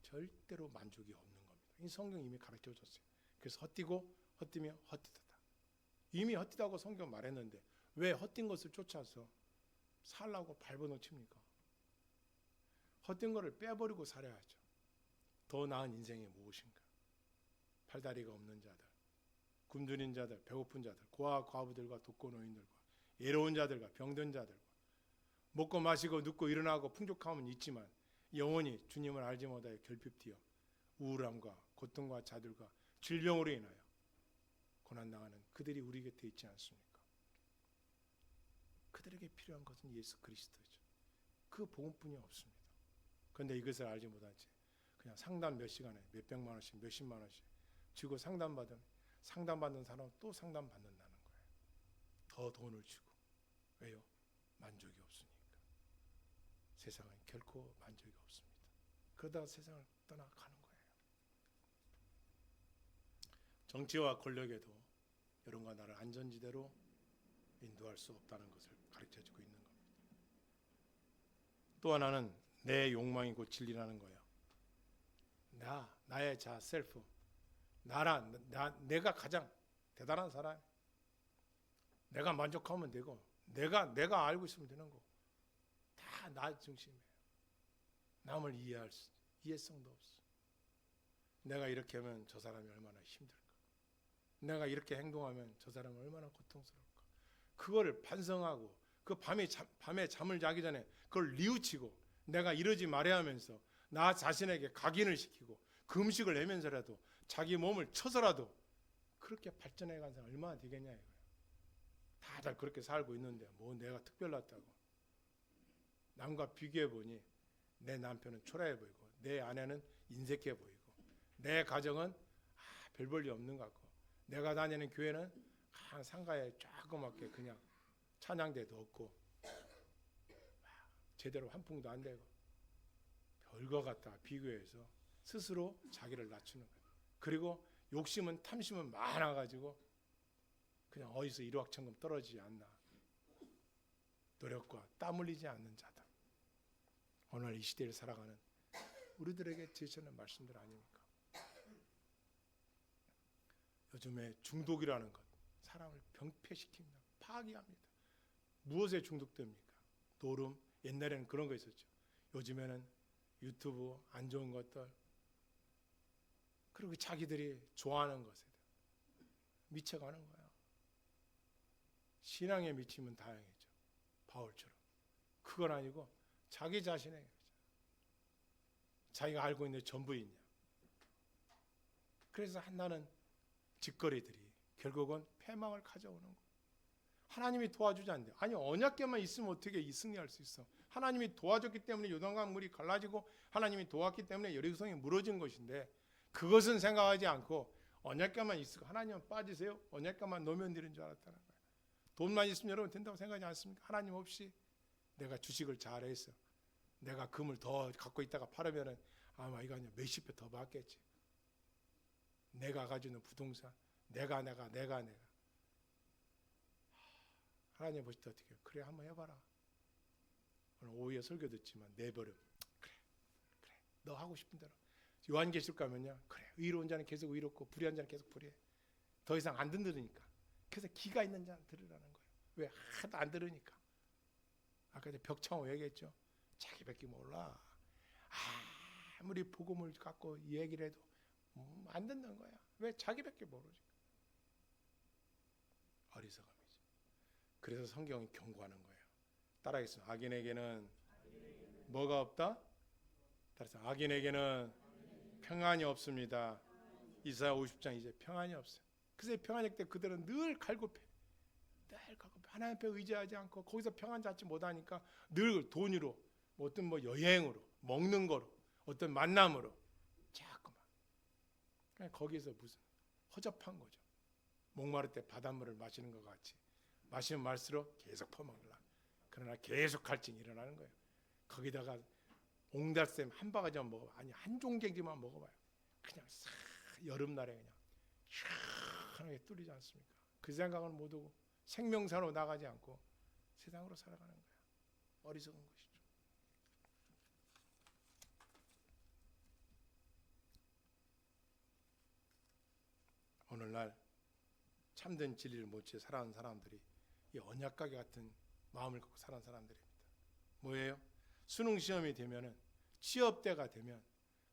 절대로 만족이 없는 겁니다. 이 성경 이미 가르쳐 줬어요. 그래서 헛되고 헛되며 헛되다. 이미 헛되다고 성경 말했는데 왜 헛된 것을 쫓아서 살라고 밟아놓칩니까? 헛된 것을 빼버리고 살아야죠. 더 나은 인생이 무엇인가? 팔다리가 없는 자들, 굶주린 자들, 배고픈 자들, 고아 과부들과 독거노인들과 외로운 자들과 병든 자들과 먹고 마시고 눕고 일어나고 풍족함은 있지만 영원히 주님을 알지 못하여 결핍되어 우울함과 고통과 자들과 질병으로 인하여 고난당하는 그들이 우리 곁에 있지 않습니까? 그들에게 필요한 것은 예수 그리스도죠. 그 복음뿐이 없습니다. 그런데 이것을 알지 못한 채 그냥 상담 몇 시간에 몇백만 원씩 몇십만 원씩 주고 상담받는 사람은 또 상담받는다는 거예요. 더 돈을 주고. 왜요? 만족이 없으니까. 세상은 결코 만족이 없습니다. 그러다가 세상을 떠나가는 거예요. 정치와 권력에도 여러분과 나를 안전지대로 인도할 수 없다는 것을 가르쳐주고 있는 겁니다. 또 하나는 내 욕망이 곧 진리라는 거예요. 나의 자, 셀프. 내가 가장 대단한 사람. 내가 만족하면 되고, 내가 알고 있으면 되는 거. 다 나 중심이에요. 남을 이해성도 없어. 내가 이렇게 하면 저 사람이 얼마나 힘들까. 내가 이렇게 행동하면 저 사람은 얼마나 고통스러울까. 그거를 반성하고 그 밤에 잠을 자기 전에 그걸 뉘우치고 내가 이러지 말아야 하면서 나 자신에게 각인을 시키고 금식을 내면서라도 자기 몸을 쳐서라도 그렇게 발전해 간 사람 얼마나 되겠냐 이거예요. 다들 그렇게 살고 있는데 뭐 내가 특별하다고. 남과 비교해 보니 내 남편은 초라해 보이고 내 아내는 인색해 보이고 내 가정은 별 볼일 없는 것 같고 내가 다니는 교회는 한 상가에 조그맣게 그냥 찬양대도 없고 제대로 환풍도 안 되고 별거 같다 비교해서 스스로 자기를 낮추는 거예요. 그리고 욕심은 탐심은 많아가지고 그냥 어디서 일확천금 떨어지지 않나. 노력과 땀 흘리지 않는 자다. 오늘 이 시대를 살아가는 우리들에게 제시하는 말씀들 아닙니까? 요즘에 중독이라는 것 사람을 병폐시킵니다. 파괴합니다. 무엇에 중독됩니까? 노름, 옛날에는 그런 거 있었죠. 요즘에는 유튜브, 안 좋은 것들, 그리고 자기들이 좋아하는 것에 미쳐가는 거야. 신앙에 미치면 다행이죠. 바울처럼. 그건 아니고 자기 자신에게 자기가 알고 있는 전부이냐. 그래서 한나는 짓거리들이 결국은 패망을 가져오는 거. 하나님이 도와주지 않는데 아니 언약궤만 있으면 어떻게 이 승리할 수 있어. 하나님이 도와줬기 때문에 요단강 물이 갈라지고 하나님이 도왔기 때문에 여리고성이 무너진 것인데 그것은 생각하지 않고 언약궤만 있으고 하나님은 빠지세요. 언약궤만 놓으면 되는 줄 알았다는 거예요. 돈만 있으면 여러분 된다고 생각하지 않습니까? 하나님 없이 내가 주식을 잘해서 내가 금을 더 갖고 있다가 팔으면은 아마 이거 아니야 몇십 배 더 받겠지. 내가 가지고 있는 부동산 내가 하나님 보실 때 어떻게 해요? 그래 한번 해봐라. 오늘 오후에 설교 듣지만 내버려. 그래 너 하고 싶은 대로. 요한계시록 가면요. 그래 의로운 자는 계속 의롭고 불의한 자는 계속 불의해. 더 이상 안 듣는다니까. 그래서 기가 있는 자는 들으라는 거예요. 왜? 하도 안 들으니까. 아까 벽창호 얘기했죠. 자기밖에 몰라. 아무리 복음을 갖고 얘기를 해도 안 듣는 거야. 왜? 자기밖에 모르지. 어리석음이지. 그래서 성경이 경고하는 거예요. 따라하겠습니다. 악인에게는 뭐가 없다? 따라서 악인에게는 평안이 없습니다. 이사야 50장 이제 평안이 없어요. 그래서 평안이 없을 때 그들은 늘 갈급해. 하나님 앞에 의지하지 않고 거기서 평안 찾지 못하니까 늘 돈으로 어떤 여행으로 먹는 거로 어떤 만남으로 자꾸만 그냥 거기서 무슨 허접한 거죠. 목마를 때 바닷물을 마시는 것 같이 마시면 말수록 계속 퍼먹으려. 그러나 계속 갈증이 일어나는 거예요. 거기다가 옹달샘 한 바가지만 먹어봐. 아니 한 종개기만 먹어봐요. 그냥 싹 여름날에 그냥 시원하게 뚫리지 않습니까? 그 생각은 못 하고 생명사로 나가지 않고 세상으로 살아가는 거야. 어리석은 것이죠. 오늘날 참된 진리를 못 채 살아가는 사람들이 이 언약가게 같은 마음을 갖고 살아가는 사람들입니다. 뭐예요? 수능 시험이 되면은 취업 때가 되면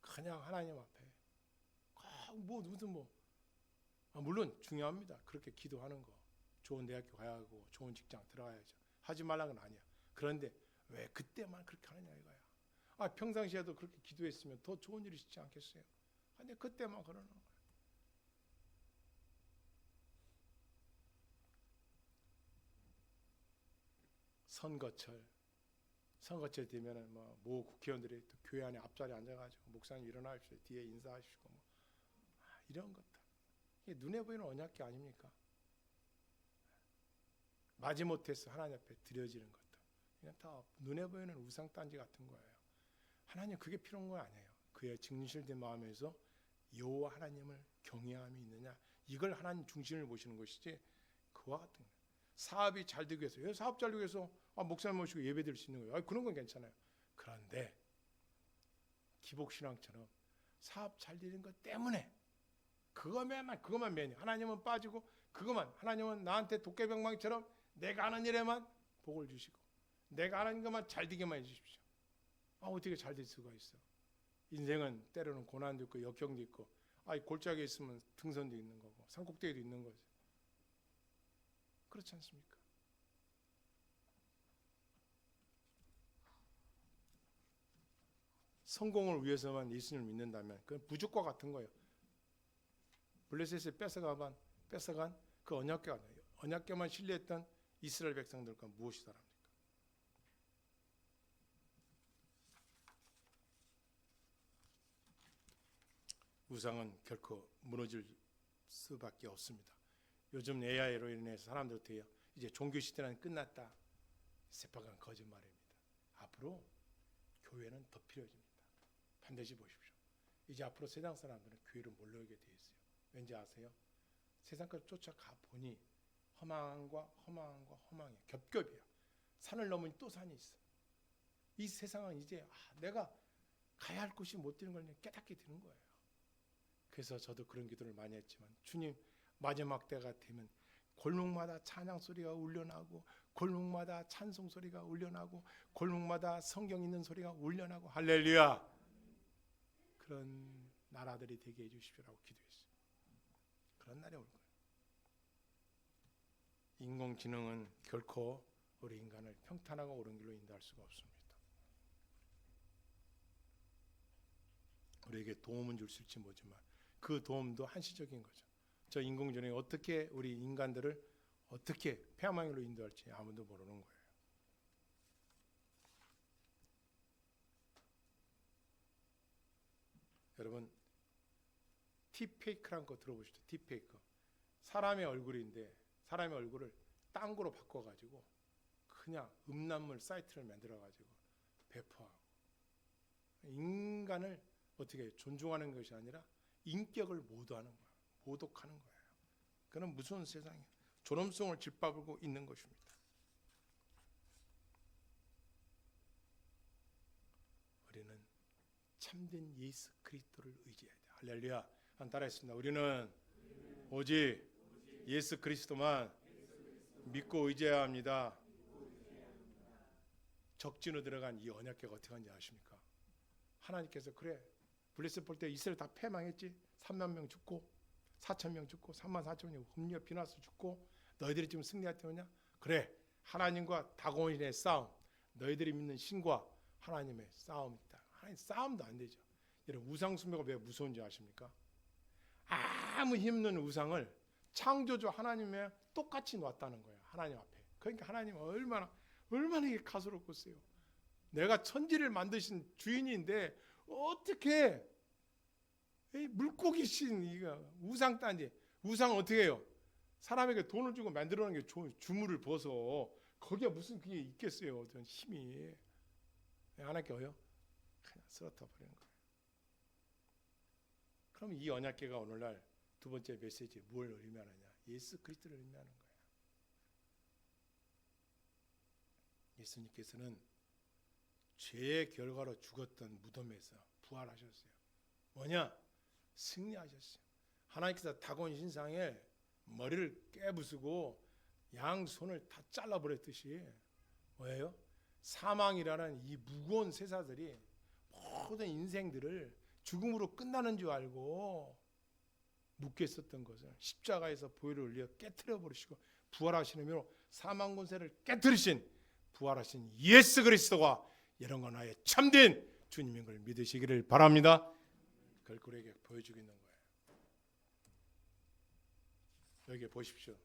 그냥 하나님 앞에 물론 중요합니다. 그렇게 기도하는 거. 좋은 대학교 가야 하고 좋은 직장 들어가야죠. 하지 말라는 건 아니야. 그런데 왜 그때만 그렇게 하느냐 이거야. 평상시에도 그렇게 기도했으면 더 좋은 일이 있지 않겠어요? 근데 그때만 그러는 거야. 선거철 되면은 모 국회의원들이 또 교회 안에 앞자리에 앉아가지고 목사님 일어나십시오 뒤에 인사하시고 이런 것들 이게 눈에 보이는 언약궤 아닙니까? 마지못해서 하나님 앞에 드려지는 것들, 그냥 다 눈에 보이는 우상단지 같은 거예요. 하나님 그게 필요한 건 아니에요. 그의 진실된 마음에서 여호와 하나님을 경외함이 있느냐, 이걸 하나님 중심을 보시는 것이지, 그와 같은 거예요. 사업이 잘 되기 위해서, 사업 잘 되기 위해서 목사님 모시고 예배 드릴 수 있는 거예요. 그런 건 괜찮아요. 그런데 기복신앙처럼 사업 잘 되는 것 때문에 그것만 매니, 하나님은 빠지고, 그것만, 하나님은 나한테 도깨병망이처럼 내가 하는 일에만 복을 주시고 내가 하는 것만 잘 되게만 해주십시오. 어떻게 잘 될 수가 있어? 인생은 때로는 고난도 있고 역경도 있고, 골짜기에 있으면 등선도 있는 거고 산꼭대기도 있는 거죠. 그렇지 않습니까? 성공을 위해서만 예수님을 믿는다면 그건 부족과 같은 거예요. 블레셋에 뺏어간 그 언약궤만 신뢰했던 이스라엘 백성들과 무엇이 다릅니까? 우상은 결코 무너질 수밖에 없습니다. 요즘 AI로 인해서 사람들 어떻게 해요? 이제 종교 시대는 끝났다. 새빨간 거짓말입니다. 앞으로 교회는 더 필요해집니다. 반드시 보십시오. 이제 앞으로 세상 사람들은 교회로 몰려오게 돼 있어요. 왠지 아세요? 세상 걸 쫓아가 보니 허망이 겹겹이야. 산을 넘으니 또 산이 있어. 이 세상은 이제 내가 가야 할 곳이 못 되는 걸 깨닫게 되는 거예요. 그래서 저도 그런 기도를 많이 했지만, 주님, 마지막 때가 되면 골목마다 찬양 소리가 울려나고, 골목마다 찬송 소리가 울려나고, 골목마다 성경 있는 소리가 울려나고, 할렐루야, 그런 나라들이 되게 해주십시오라고 기도했어요. 그런 날이 올 거예요. 인공지능은 결코 우리 인간을 평탄하고 옳은 길로 인도할 수가 없습니다. 우리에게 도움은 줄 수 있을지 모르지만 그 도움도 한시적인 거죠. 저 인공지능이 어떻게 우리 인간들을 어떻게 폐망으로 인도할지 아무도 모르는 거예요. 여러분, 딥페이크라는 거 들어보시죠. 딥페이크. 사람의 얼굴인데 사람의 얼굴을 딴 거로 바꿔가지고 그냥 음란물 사이트를 만들어가지고 배포하고, 인간을 어떻게 존중하는 것이 아니라 인격을 모독하는 거예요. 모독하는 거예요. 그는 무서운 세상이에요. 존엄성을 짓밟고 있는 것입니다. 우리는 참된 예수 그리스도를 의지해야 돼요. 할렐루야. 한 따라했습니다. 우리는 오직 예수 그리스도만 믿고 의지해야 합니다. 적진으로 들어간 이 언약궤가 어떻게 하는지 아십니까? 하나님께서 그래, 블레셋 볼 때 이스라엘 다 패망했지. 3만 명 죽고 4천 명 죽고 3만 4천 명 흠녀 비나스 죽고, 너희들이 지금 승리할 때냐? 그래, 하나님과 다곤인의 싸움, 너희들이 믿는 신과 하나님의 싸움이다. 하나님 싸움도 안 되죠. 여러분, 우상 숭배가 왜 무서운지 아십니까? 아무 힘없는 우상을 창조주 하나님의 똑같이 놨다는 거예요. 하나님 앞에. 그러니까 하나님 얼마나 이게 가소롭겠어요. 내가 천지를 만드신 주인인데 어떻게 물고기 신 이거 우상 딴지, 우상은 어떻게 해요? 사람에게 돈을 주고 만들어놓은 게 주물을 벗어. 거기에 무슨 그게 있겠어요? 어떤 힘이. 하나님께 어요? 그냥 쓰러져 버리는 거예요. 그럼 이 언약궤가 오늘날 두 번째 메시지 뭘 의미하느냐? 예수 그리스도를 의미하는 거예요. 예수님께서는 죄의 결과로 죽었던 무덤에서 부활하셨어요. 뭐냐? 승리하셨어요. 하나님께서 다곤 신상에 머리를 깨부수고 양 손을 다 잘라버렸듯이, 뭐예요? 사망이라는 이 무거운 세사들이 모든 인생들을 죽음으로 끝나는 줄 알고 묶여 있었던 것을 십자가에서 보혈을 흘려 깨트려 버리시고 부활하시는 의미로 사망 권세를 깨트리신 부활하신 예수 그리스도가 이런 나의 참된 주님인 걸 믿으시기를 바랍니다. 그걸 우리에게 보여주고 있는 거예요. 여기 보십시오.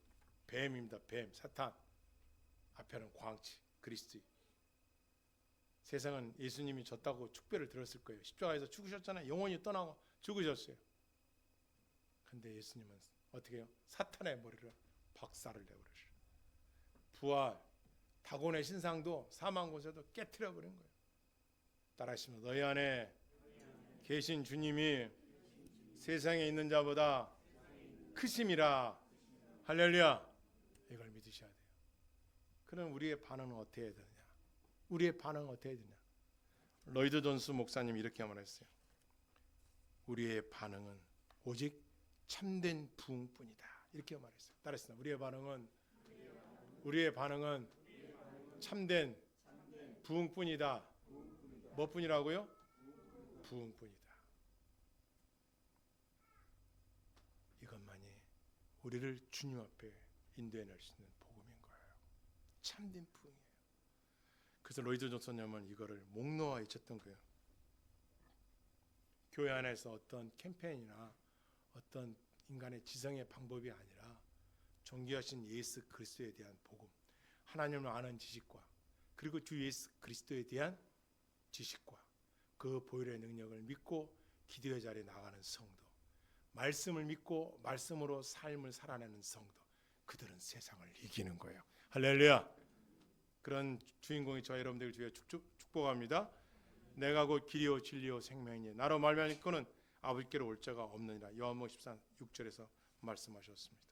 뱀입니다. 뱀, 사탄. 앞에는 광치, 그리스도. 세상은 예수님이 졌다고 축배를 들었을 거예요. 십자가에서 죽으셨잖아요. 영원히 떠나고 죽으셨어요. 근데 예수님은 어떻게 해요? 사탄의 머리를 박살을 내버렸어요. 부활, 다곤의 신상도 사망 곳에도 깨트려 버린 거예요. 따라하시면 너희 안에 계신 주님이 세상에 있는 자보다 크심이라. 할렐루야. 이걸 믿으셔야 돼요. 그럼 우리의 반응은 어떻게 해야 되느냐? 우리의 반응은 어떻게 해야 되느냐? 로이드 존스 목사님이 이렇게 말했어요. 우리의 반응은 오직 참된 부흥뿐이다. 이렇게 말했어요. 따라했습니다. 우리의 반응은 참된 부흥뿐이다. 뭐뿐이라고요? 부흥뿐이다. 이것만이 우리를 주님 앞에 인도해낼 수 있는 복음인 거예요. 참된 부흥이에요. 그래서 로이드 존슨님은 이거를 목놓아 외쳤던 거예요. 교회 안에서 어떤 캠페인이나 어떤 인간의 지성의 방법이 아니라 존귀하신 예수 그리스도에 대한 복음, 하나님을 아는 지식과 그리고 주 예수 그리스도에 대한 지식과 그 보혈의 능력을 믿고 기도의 자리에 나가는 성도, 말씀을 믿고 말씀으로 삶을 살아내는 성도, 그들은 세상을 이기는 거예요. 할렐루야. 그런 주인공이 저 여러분들 주에 축복합니다. 내가 곧 길이요 진리요 생명이니 나로 말미암아 이거는 아버지께로 올 자가 없느니라. 요한복음 14:6절에서 말씀하셨습니다.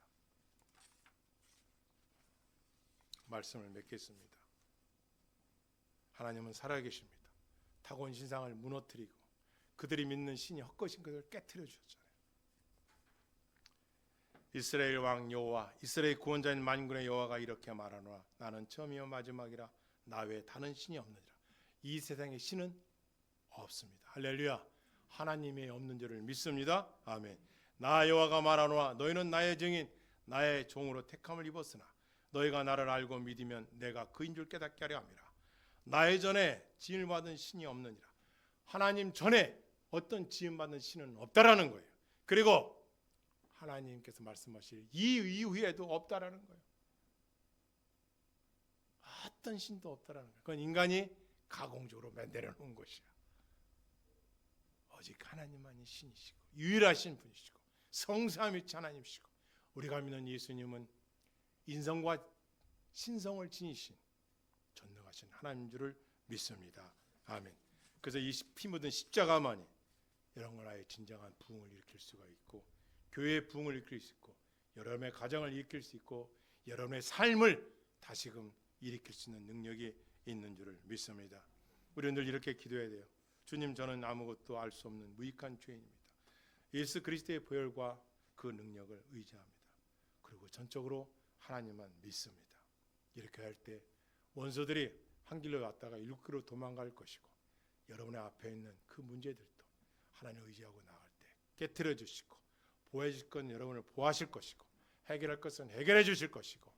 말씀을 맺겠습니다. 하나님은 살아계십니다. 다곤 신상을 무너뜨리고 그들이 믿는 신이 헛것인 것을 깨트려 주셨잖아요. 이스라엘 왕 여호와, 이스라엘 구원자인 만군의 여호와가 이렇게 말하노라. 나는 처음이요 마지막이라. 나 외에 다른 신이 없느니라. 이 세상에 신은 없습니다. 할렐루야. 하나님이 없는 줄을 믿습니다. 아멘. 나 여호와가 말하노라. 너희는 나의 증인, 나의 종으로 택함을 입었으나 너희가 나를 알고 믿으면 내가 그인 줄 깨닫게 하려 함이라. 나의 전에 지음을 받은 신이 없느니라. 하나님 전에 어떤 지음받은 신은 없다라는 거예요. 그리고 하나님께서 말씀하실 이 이후에도 없다라는 거예요. 어떤 신도 없다라는 거예요. 그건 인간이 가공적으로 만들어 놓은 것이야. 오직 하나님만이 신이시고 유일하신 분이시고 성삼위일체 하나님이시고 우리가 믿는 예수님은 인성과 신성을 지니신 전능하신 하나님인 줄을 믿습니다. 아멘. 그래서 이 피 묻은 십자가만이 여러분 아의 진정한 부흥을 일으킬 수가 있고 교회의 부흥을 일으킬 수 있고 여러분의 가정을 일으킬 수 있고 여러분의 삶을 다시금 일으킬 수 있는 능력이 있는 줄을 믿습니다. 우리는 늘 이렇게 기도해야 돼요. 주님, 저는 아무것도 알 수 없는 무익한 죄인입니다. 예수 그리스도의 보혈과 그 능력을 의지합니다. 그리고 전적으로 하나님만 믿습니다. 이렇게 할 때 원수들이 한 길로 왔다가 일길로 도망갈 것이고 여러분의 앞에 있는 그 문제들도 하나님 의지하고 나갈 때 깨트려 주시고 보호해 주실 건 여러분을 보호하실 것이고 해결할 것은 해결해 주실 것이고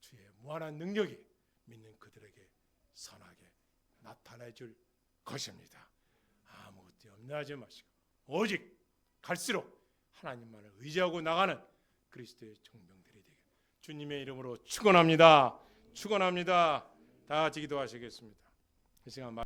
주의 무한한 능력이 믿는 그들에게 선하게 나타내 줄 것입니다. 아무것도 염려하지 마시고 오직 갈수록 하나님만을 의지하고 나가는 그리스도의 종병들이 되게 주님의 이름으로 축원합니다. 축원합니다. 다 같이 기도하시겠습니다. 이 시간